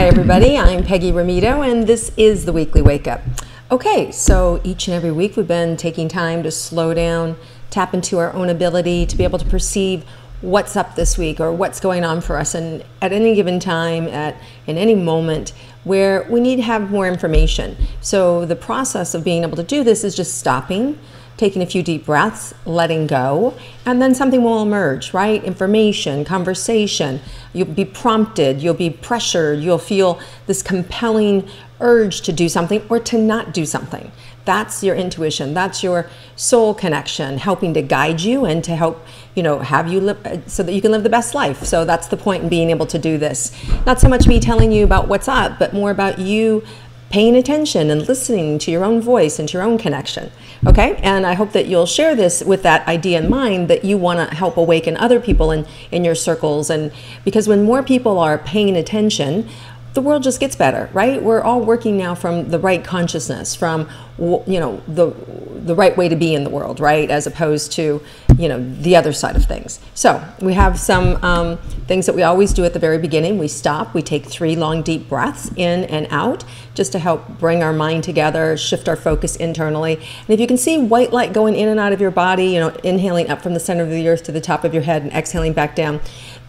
Hi everybody, I'm Peggy Rometo and this is the Weekly Wake Up. Okay, so each and every week we've been taking time to slow down, tap into our own ability to be able to perceive what's up this week or what's going on for us, and at any given time, in any moment where we need to have more information. So the process of being able to do this is just stopping, taking a few deep breaths, letting go, and then something will emerge, right? Information, conversation, you'll be prompted, you'll be pressured, you'll feel this compelling urge to do something or to not do something. That's your intuition, that's your soul connection, helping to guide you and to help, have you live so that you can live the best life. So that's the point in being able to do this. Not so much me telling you about what's up, but more about you paying attention and listening to your own voice and to your own connection, okay? And I hope that you'll share this with that idea in mind, that you want to help awaken other people in your circles. And because when more people are paying attention, the world just gets better, right? We're all working now from the right consciousness, from the right way to be in the world, right? As opposed to the other side of things. So we have some things that we always do at the very beginning. We stop, we take 3 long deep breaths in and out, just to help bring our mind together, shift our focus internally. And if you can see white light going in and out of your body, inhaling up from the center of the earth to the top of your head and exhaling back down,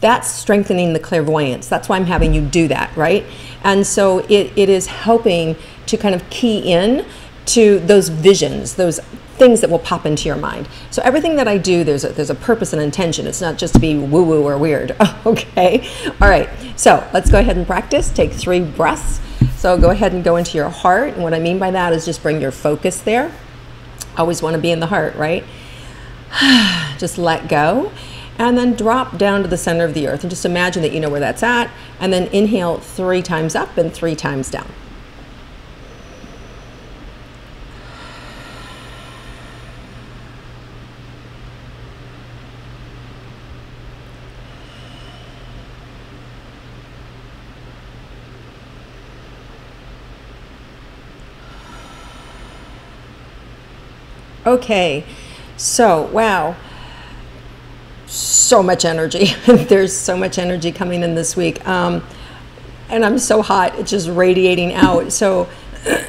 that's strengthening the clairvoyance. That's why I'm having you do that, right? And so it is helping to kind of key in to those visions, those things that will pop into your mind. So everything that I do, there's a purpose and intention. It's not just to be woo-woo or weird, okay? All right, so let's go ahead and practice. Take 3 breaths. So go ahead and go into your heart. And what I mean by that is just bring your focus there. Always want to be in the heart, right? Just let go. And then drop down to the center of the earth. And just imagine that you know where that's at. And then inhale 3 times up and 3 times down. Okay, so wow, so much energy. There's so much energy coming in this week, and I'm so hot, it's just radiating out. So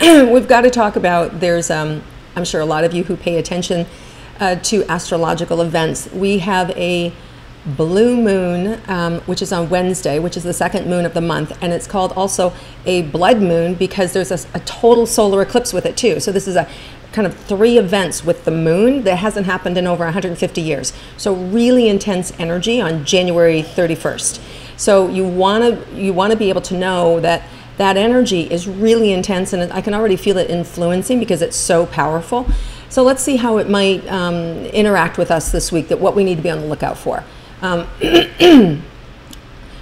we've got to talk about, there's I'm sure a lot of you who pay attention to astrological events. We have a blue moon, which is on Wednesday, which is the 2nd moon of the month, and it's called also a blood moon because there's a total solar eclipse with it too. So this is a kind of 3 events with the moon that hasn't happened in over 150 years. So really intense energy on January 31st. So you want to be able to know that that energy is really intense, and I can already feel it influencing because it's so powerful. So let's see how it might interact with us this week, that what we need to be on the lookout for.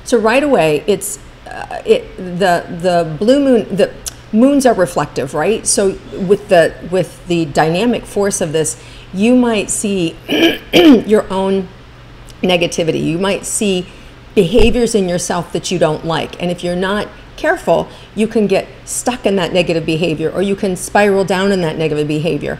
So right away, it's the blue moon, the moons are reflective, right? So with the dynamic force of this, you might see your own negativity. You might see behaviors in yourself that you don't like. And if you're not careful, you can get stuck in that negative behavior, or you can spiral down in that negative behavior.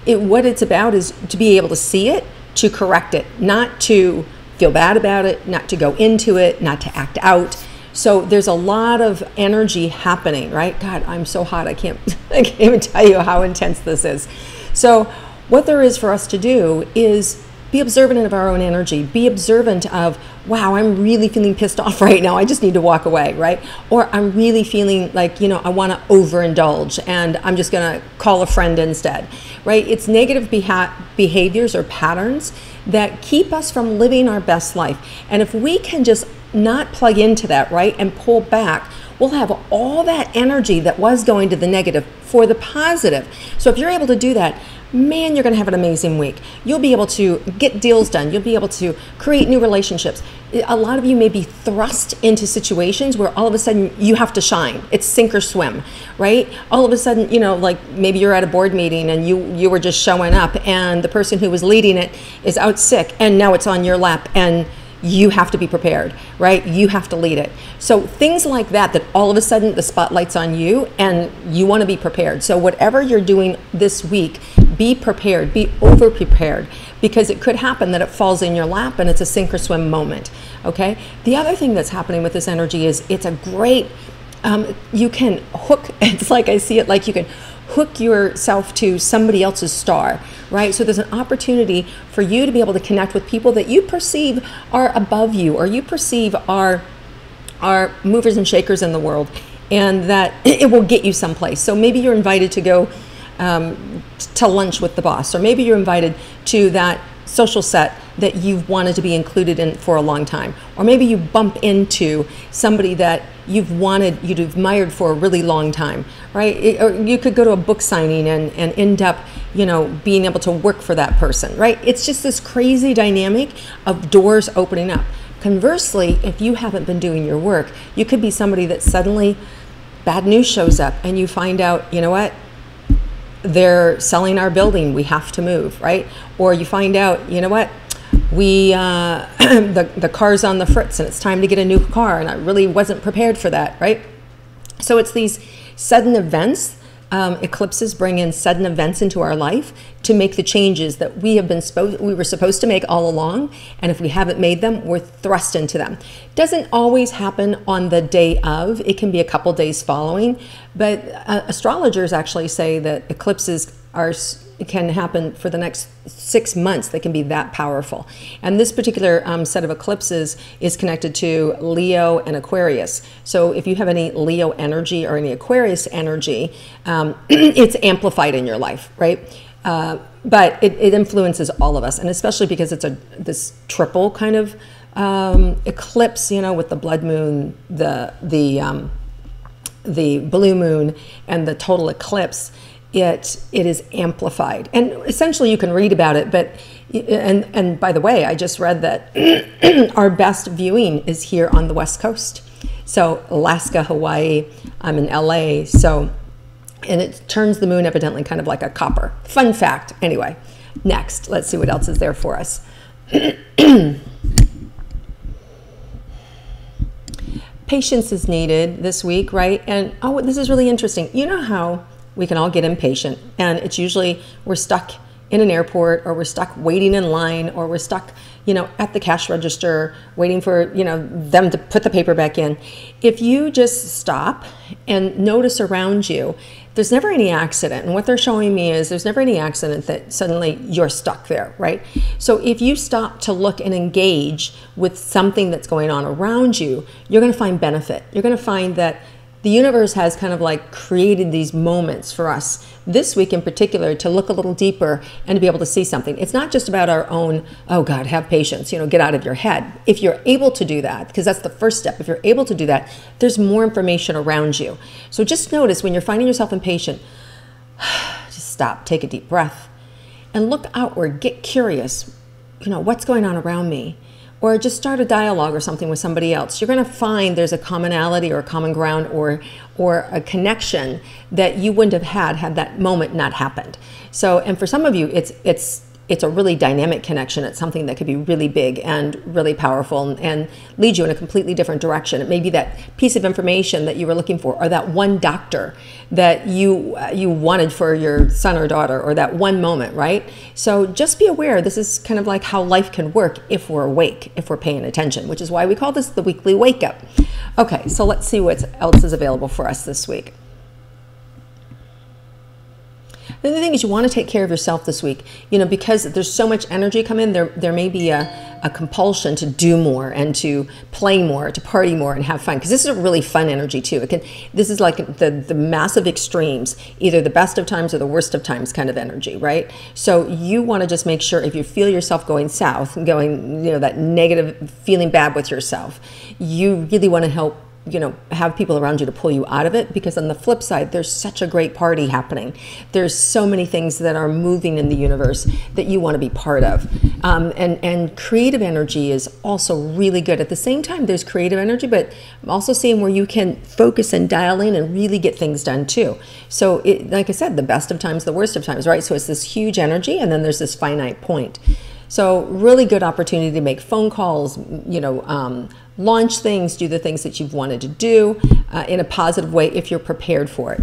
What it's about is to be able to see it, to correct it, not to feel bad about it, not to go into it, not to act out. So there's a lot of energy happening, right? God, I'm so hot, I can't even tell you how intense this is. So what there is for us to do is be observant of our own energy. Be observant of, wow, I'm really feeling pissed off right now. I just need to walk away, right? Or I'm really feeling like, I want to overindulge and I'm just going to call a friend instead, right? It's negative behaviors or patterns that keep us from living our best life. And if we can just not plug into that, right, and pull back, we'll have all that energy that was going to the negative for the positive. So if you're able to do that, man, you're going to have an amazing week. You'll be able to get deals done. You'll be able to create new relationships. A lot of you may be thrust into situations where all of a sudden you have to shine. It's sink or swim, right? All of a sudden, like maybe you're at a board meeting and you were just showing up and the person who was leading it is out sick and now it's on your lap and you have to be prepared, right? You have to lead it. So things like that all of a sudden the spotlight's on you and you want to be prepared. So whatever you're doing this week, be prepared, be over prepared, because it could happen that it falls in your lap and it's a sink or swim moment, okay? The other thing that's happening with this energy is it's a great You can hook, it's like I see it like you can hook yourself to somebody else's star, right? So there's an opportunity for you to be able to connect with people that you perceive are above you, or you perceive are movers and shakers in the world, and that it will get you someplace. So maybe you're invited to go to lunch with the boss, or maybe you're invited to that social set that you've wanted to be included in for a long time, or maybe you bump into somebody that you've admired for a really long time, right? Or you could go to a book signing and end up, being able to work for that person, right? It's just this crazy dynamic of doors opening up. Conversely, if you haven't been doing your work, you could be somebody that suddenly bad news shows up and you find out, you know what? They're selling our building, we have to move, right? Or you find out, you know what? The car's on the fritz and it's time to get a new car, and I really wasn't prepared for that, right? So it's these sudden events. Eclipses bring in sudden events into our life to make the changes that we were supposed to make all along, and if we haven't made them, we're thrust into them. Doesn't always happen on the day of. It can be a couple days following, but astrologers actually say that eclipses can happen for the next 6 months. They can be that powerful. And this particular set of eclipses is connected to Leo and Aquarius. So if you have any Leo energy or any Aquarius energy, it's amplified in your life, right? But it influences all of us, and especially because it's this triple kind of eclipse, with the blood moon, the blue moon, and the total eclipse. It is amplified, and essentially you can read about it, but and by the way, I just read that our best viewing is here on the West Coast. So Alaska, Hawaii, I'm in LA, so, and it turns the moon evidently kind of like a copper. Fun fact. Anyway, next, let's see what else is there for us. Patience is needed this week, right? And this is really interesting. You know how we can all get impatient, and it's usually we're stuck in an airport, or we're stuck waiting in line, or we're stuck, at the cash register waiting for, them to put the paper back in. If you just stop and notice around you, there's never any accident. And what they're showing me is there's never any accident that suddenly you're stuck there, right? So if you stop to look and engage with something that's going on around you, you're going to find benefit. You're going to find that the universe has kind of like created these moments for us this week in particular to look a little deeper and to be able to see something. It's not just about our own, oh God, have patience, get out of your head. If you're able to do that, because that's the first step, if you're able to do that, there's more information around you. So just notice when you're finding yourself impatient, just stop, take a deep breath, and look outward, get curious, what's going on around me? Or just start a dialogue or something with somebody else. You're going to find there's a commonality or a common ground or a connection that you wouldn't have had that moment not happened. So, and for some of you, it's a really dynamic connection. It's something that could be really big and really powerful and lead you in a completely different direction. It may be that piece of information that you were looking for, or that one doctor that you wanted for your son or daughter, or that one moment, right? So just be aware, this is kind of like how life can work if we're awake, if we're paying attention, which is why we call this the weekly wake up. Okay, so let's see what else is available for us this week. The other thing is you want to take care of yourself this week, because there's so much energy coming in, there may be a compulsion to do more and to play more, to party more and have fun, because this is a really fun energy too. This is like the massive extremes, either the best of times or the worst of times kind of energy, right? So you want to just make sure if you feel yourself going south, going, that negative, feeling bad with yourself, you really want to help have people around you to pull you out of it, because on the flip side, there's such a great party happening. There's so many things that are moving in the universe that you want to be part of. And creative energy is also really good. At the same time, there's creative energy, but I'm also seeing where you can focus and dial in and really get things done too. So like I said, the best of times, the worst of times, right? So it's this huge energy, and then there's this finite point. So really good opportunity to make phone calls, launch things, do the things that you've wanted to do in a positive way if you're prepared for it.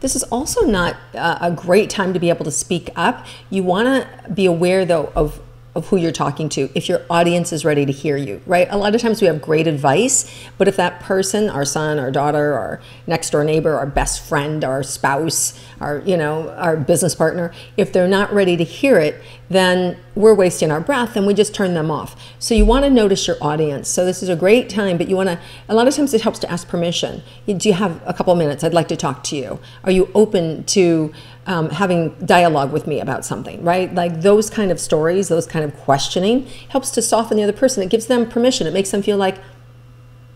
This is also not a great time to be able to speak up. You want to be aware, though, of of who you're talking to, if your audience is ready to hear you, right? A lot of times we have great advice, but if that person, our son, our daughter, our next door neighbor, our best friend, our spouse, our business partner, if they're not ready to hear it, then we're wasting our breath and we just turn them off. So you want to notice your audience. So this is a great time, but a lot of times it helps to ask permission. Do you have a couple of minutes? I'd like to talk to you. Are you open to having dialogue with me about something, right? Like those kind of stories, those kind of questioning helps to soften the other person. It gives them permission. It makes them feel like,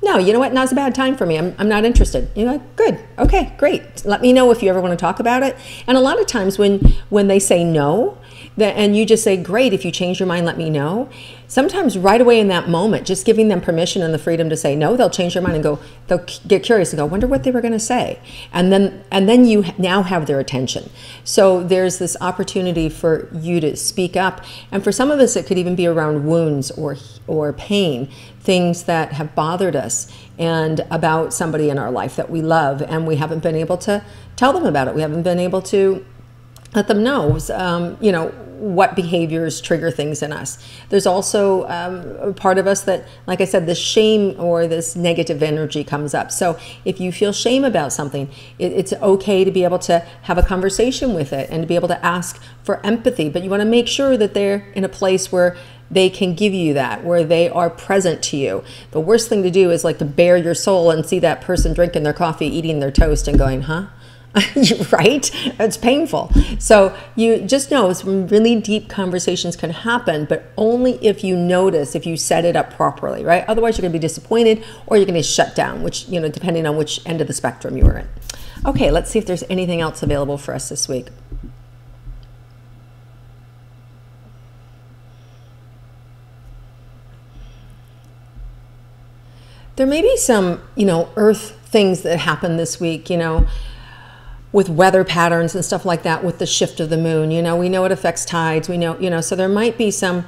no, you know what? Now's a bad time for me. I'm not interested. You're like, good. Okay, great. Let me know if you ever want to talk about it. And a lot of times when they say no, and you just say, great, if you change your mind, let me know. Sometimes right away in that moment, just giving them permission and the freedom to say no, they'll change their mind and they'll get curious and go, wonder what they were going to say. And then you now have their attention. So there's this opportunity for you to speak up. And for some of us, it could even be around wounds or pain, things that have bothered us and about somebody in our life that we love, and we haven't been able to tell them about it. We haven't been able to let them know, what behaviors trigger things in us. There's also a part of us that, like I said, this shame or this negative energy comes up. So if you feel shame about something, it's okay to be able to have a conversation with it and to be able to ask for empathy. But you want to make sure that they're in a place where they can give you that, where they are present to you. The worst thing to do is like to bare your soul and see that person drinking their coffee, eating their toast and going, huh? Right? It's painful. So you just know some really deep conversations can happen, but only if you notice, if you set it up properly, right? Otherwise you're going to be disappointed or you're going to shut down, which, depending on which end of the spectrum you are in. Okay, let's see if there's anything else available for us this week. There may be some, earth things that happen this week, with weather patterns and stuff like that, with the shift of the moon. We know it affects tides. We know, so there might be some,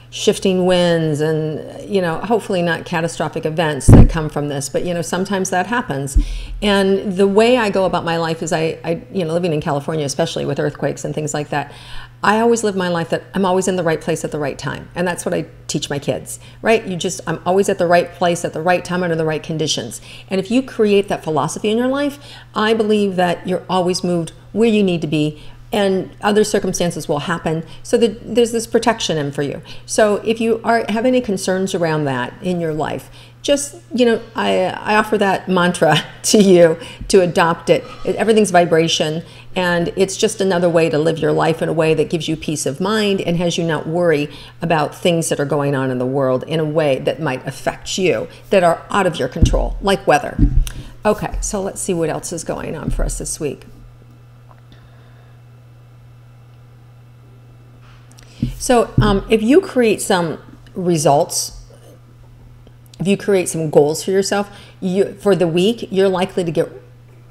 shifting winds and, hopefully not catastrophic events that come from this, but, sometimes that happens. And the way I go about my life is I living in California, especially with earthquakes and things like that, I always live my life that I'm always in the right place at the right time. And that's what I teach my kids, right? I'm always at the right place at the right time under the right conditions. And if you create that philosophy in your life, I believe that you're always moved where you need to be, and other circumstances will happen. So there's this protection in for you. So if you have any concerns around that in your life, just, I offer that mantra to you to adopt it. Everything's vibration, and it's just another way to live your life in a way that gives you peace of mind and has you not worry about things that are going on in the world in a way that might affect you, that are out of your control, like weather. Okay, so let's see what else is going on for us this week. So if you create some results, if you create some goals for yourself, for the week, you're likely to get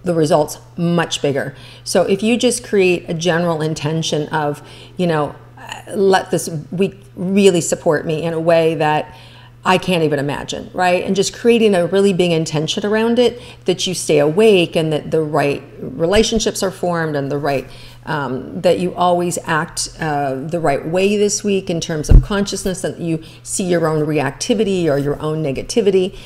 the results much bigger. So if you just create a general intention of, let this week really support me in a way that I can't even imagine, right? And just creating a really big intention around it, that you stay awake and that the right relationships are formed and the right, that you always act the right way this week in terms of consciousness, that you see your own reactivity or your own negativity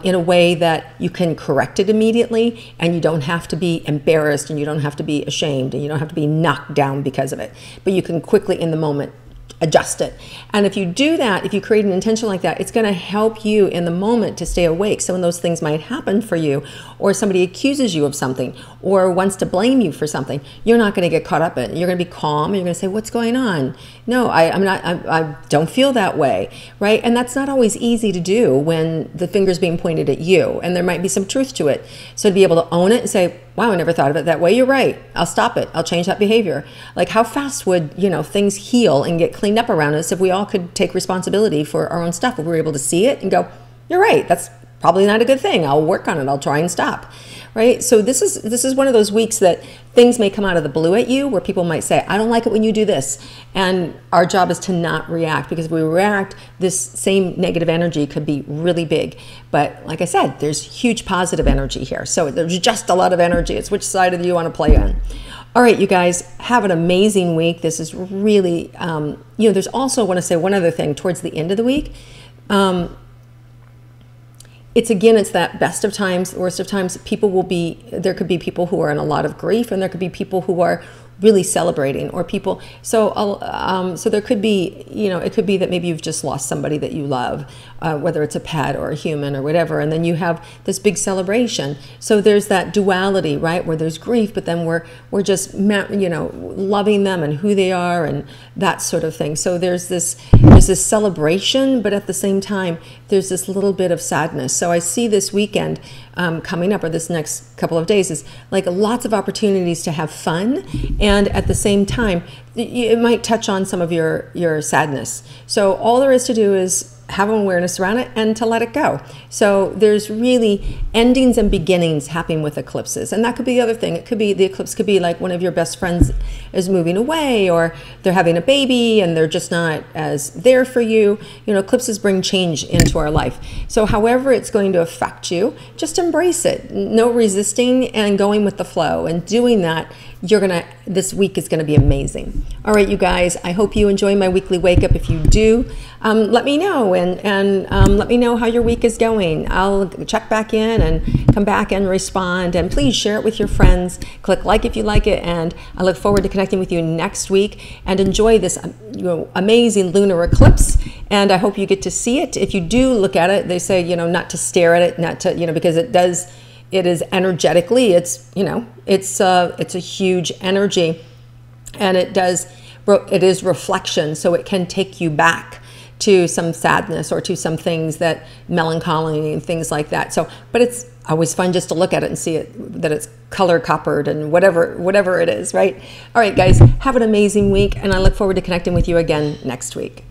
in a way that you can correct it immediately, and you don't have to be embarrassed and you don't have to be ashamed and you don't have to be knocked down because of it, but you can quickly in the moment adjust it. And if you do that, if you create an intention like that, it's going to help you in the moment to stay awake. So when those things might happen for you, or somebody accuses you of something or wants to blame you for something, you're not going to get caught up in it. You're going to be calm and you're going to say, what's going on? No, I don't feel that way, right? And that's not always easy to do when the finger's being pointed at you, and there might be some truth to it. So to be able to own it and say, wow, I never thought of it that way. You're right. I'll stop it. I'll change that behavior. Like, how fast would, things heal and get cleaned up around us if we all could take responsibility for our own stuff? If we were able to see it and go, you're right. That's probably not a good thing. I'll work on it. I'll try and stop. Right? So this is one of those weeks that things may come out of the blue at you, where people might say, I don't like it when you do this. And our job is to not react, because if we react, this same negative energy could be really big. But like I said, there's huge positive energy here. So there's just a lot of energy. It's which side of you want to play on. All right, you guys, have an amazing week. This is really, there's also, I want to say one other thing towards the end of the week. It's that best of times, worst of times. There could be people who are in a lot of grief, and there could be people who are really celebrating, or people. So there could be, it could be that maybe you've just lost somebody that you love, whether it's a pet or a human or whatever, and then you have this big celebration. So there's that duality, right, where there's grief, but then we're just, loving them and who they are and that sort of thing. So there's this celebration, but at the same time, there's this little bit of sadness. So I see this weekend coming up, or this next couple of days, is like lots of opportunities to have fun, and at the same time, it might touch on some of your sadness. So all there is to do is have an awareness around it and to let it go. So there's really endings and beginnings happening with eclipses. And that could be the other thing. It could be, the eclipse could be like one of your best friends is moving away, or they're having a baby and they're just not as there for you. Eclipses bring change into our life. So however it's going to affect you, just embrace it. No resisting and going with the flow. And doing that, this week is gonna be amazing. All right, you guys, I hope you enjoy my weekly wake up. If you do, let me know, and let me know how your week is going. I'll check back in and come back and respond, and please share it with your friends. Click like if you like it, and I look forward to connecting with you next week, and enjoy this amazing lunar eclipse, and I hope you get to see it. If you do look at it, they say, not to stare at it, not to, because it is energetically, it's a huge energy, and it is reflection, so it can take you back to some sadness or to some things, that melancholy and things like that. So, but it's always fun just to look at it and see it, that it's color coppered and whatever it is, right? All right, guys, have an amazing week, and I look forward to connecting with you again next week.